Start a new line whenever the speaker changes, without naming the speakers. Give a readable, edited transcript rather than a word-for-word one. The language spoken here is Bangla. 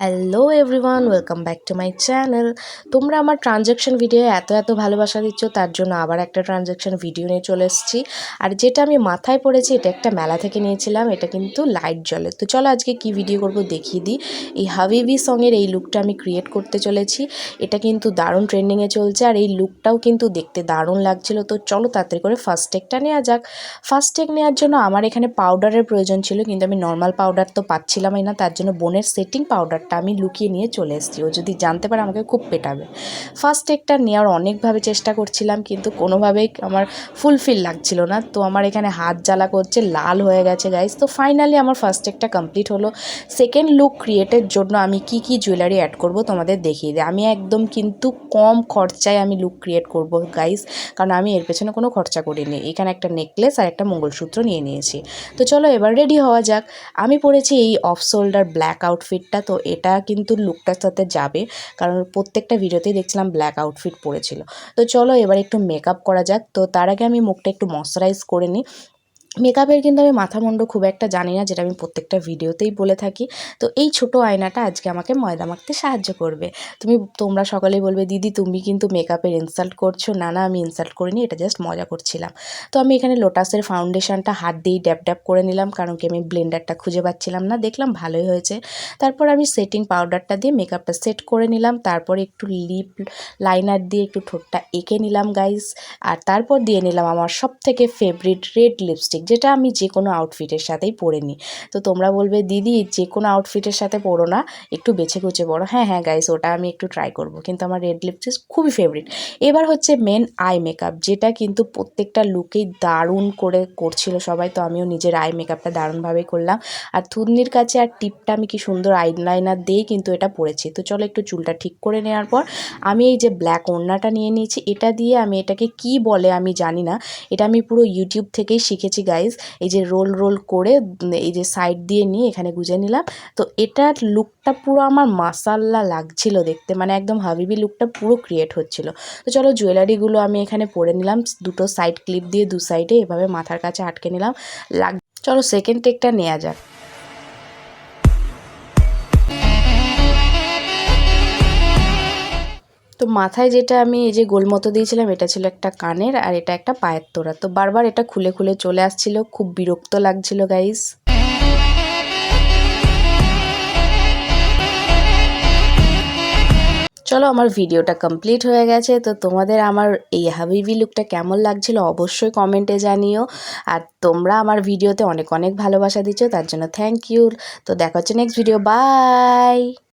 Hello everyone, welcome back to my channel. তোমরা আমার ট্রানজ্যাকশন ভিডিও এত ভালোবাসা দিচ্ছ, তার জন্য আবার একটা ট্রানজ্যাকশন ভিডিও নিয়ে চলে এসেছি। আর যেটা আমি মাথায় পড়েছি, এটা একটা মেলা থেকে নিয়েছিলাম। এটা কিন্তু লাইট জ্বলে। তো চলো আজকে কি ভিডিও করব দেখিয়ে দিই। এই হাবিবি সঙের এই লুকটা আমি ক্রিয়েট করতে চলেছি। এটা কিন্তু দারুণ ট্রেন্ডিংয়ে চলছে, আর এই লুকটাও কিন্তু দেখতে দারুণ লাগছিল। তো চলো তাড়াতাড়ি করে ফার্স্ট টেকটা নেওয়া যাক। ফার্স্ট টেক নেওয়ার জন্য আমার এখানে পাউডারের প্রয়োজন ছিল, কিন্তু আমি নর্মাল পাউডার তো পাচ্ছিলামই না। তার জন্য বোনের সেটিং পাউডার আমি লুকিয়ে নিয়ে চলে এসেছি। ও যদি জানতে পারে আমাকে খুব পেটাবে। ফার্স্ট টেকটা নেওয়ার অনেকভাবে চেষ্টা করছিলাম, কিন্তু কোনোভাবেই আমার ফুলফিল লাগছিল না। তো আমার এখানে হাত জ্বালা করছে, লাল হয়ে গেছে গাইস। তো ফাইনালি আমার ফার্স্ট টেকটা কমপ্লিট হলো। সেকেন্ড লুক ক্রিয়েটের জন্য আমি কি জুয়েলারি অ্যাড করব তোমাদের দেখিয়ে দিই। আমি একদম কিন্তু কম খরচায় আমি লুক ক্রিয়েট করব গাইস, কারণ আমি এর পেছনে কোনো খরচা করিনি। এখানে একটা নেকলেস আর একটা মঙ্গলসূত্র নিয়ে নিয়েছি। তো চলো এবার রেডি হওয়া যাক। আমি পরেছি এই অফ শোল্ডার ব্ল্যাক আউটফিটটা। তো এটা কিন্তু লুকটার সাথে যাবে, কারণ প্রত্যেকটা ভিডিওতেই দেখছিলাম ব্ল্যাক আউটফিট পরেছিল। তো চলো এবার একটু মেকআপ করা যাক। তো তার আগে আমি মুখটা একটু ময়শ্চারাইজ করে নিই। মেকআপের কিন্তু আমি মাথা মুন্ড খুব একটা জানি না, যেটা আমি প্রত্যেকটা ভিডিওতেই বলে থাকি। তো এই ছোট আয়নাটা আজকে আমাকে ময়দা মাখতে সাহায্য করবে। তোমরা সকলেই বলবে, দিদি তুমি কিন্তু মেকআপের ইনসাল্ট করছো। না না, আমি ইনসাল্ট করিনি, এটা জাস্ট মজা করছিলাম। তো আমি এখানে লোটাসের ফাউন্ডেশনটা হাত দিয়েই ড্যাপ ড্যাপ করে নিলাম, কারণ কি আমি ব্লেন্ডারটা খুঁজে পাচ্ছিলাম না। দেখলাম ভালোই হয়েছে। তারপর আমি সেটিং পাউডারটা দিয়ে মেকআপটা সেট করে নিলাম। তারপর একটু লিপ লাইনার দিয়ে একটু ঠোঁটটা এঁকে নিলাম গাইস। আর তারপর দিয়ে নিলাম আমার সবথেকে ফেভারিট রেড লিপস্টিক, যেটা আমি যে কোনো আউটফিটের সাথেই পরে নিই। তো তোমরা বলবে, দিদি যে কোনো আউটফিটের সাথে পরো না, একটু বেছে কুচে পরো। হ্যাঁ হ্যাঁ গাইস, ওটা আমি একটু ট্রাই করব, কিন্তু আমার রেড লিপস্টিক খুবই ফেভারিট। এবার হচ্ছে মেন আই মেকআপ, যেটা কিন্তু প্রত্যেকটা লুকেই দারুণ করে করছিল সবাই। তো আমিও নিজের আই মেকআপটা দারুণভাবেই করলাম। আর থুতনির কাছে আর টিপটা আমি কি সুন্দর আইলাইনার দিয়েই কিন্তু এটা পরেছি। তো চলো একটু চুলটা ঠিক করে নেওয়ার পর আমি এই যে ব্ল্যাক ওড়নাটা নিয়ে নিয়েছি, এটা দিয়ে আমি এটাকে কি বলে আমি জানি না, এটা আমি পুরো ইউটিউব থেকেই শিখেছি গাইজ। এই যে রোল রোল করে এই যে সাইড দিয়ে নিয়ে এখানে গুজে নিলাম। তো এটার লুকটা পুরো আমার মাসাল্লা লাগছিল দেখতে, মানে একদম হাবিবি লুকটা পুরো ক্রিয়েট হচ্ছিল। তো চলো জুয়েলারিগুলো আমি এখানে পরে নিলাম। দুটো সাইড ক্লিপ দিয়ে দু সাইডে এভাবে মাথার কাছে আটকে নিলাম। চলো সেকেন্ড টেকটা নেওয়া যাক। তো মাথায় যেটা আমি এই যে গোল মতো দিয়েছিলাম, এটা ছিল একটা কানের, আর এটা একটা পায়ের তোড়া। তো বারবার এটা খুলে খুলে চলে আসছিল, খুব বিরক্ত লাগছিল গাইস। চলো আমার ভিডিওটা কমপ্লিট হয়ে গেছে। তো তোমাদের আমার এই হাবিবি লুকটা কেমন লাগছিল অবশ্যই কমেন্টে জানিও। আর তোমরা আমার ভিডিওতে অনেক ভালোবাসা দিচ্ছ, তার জন্য থ্যাংক ইউ। তো দেখা হচ্ছে নেক্সট ভিডিও। বাই।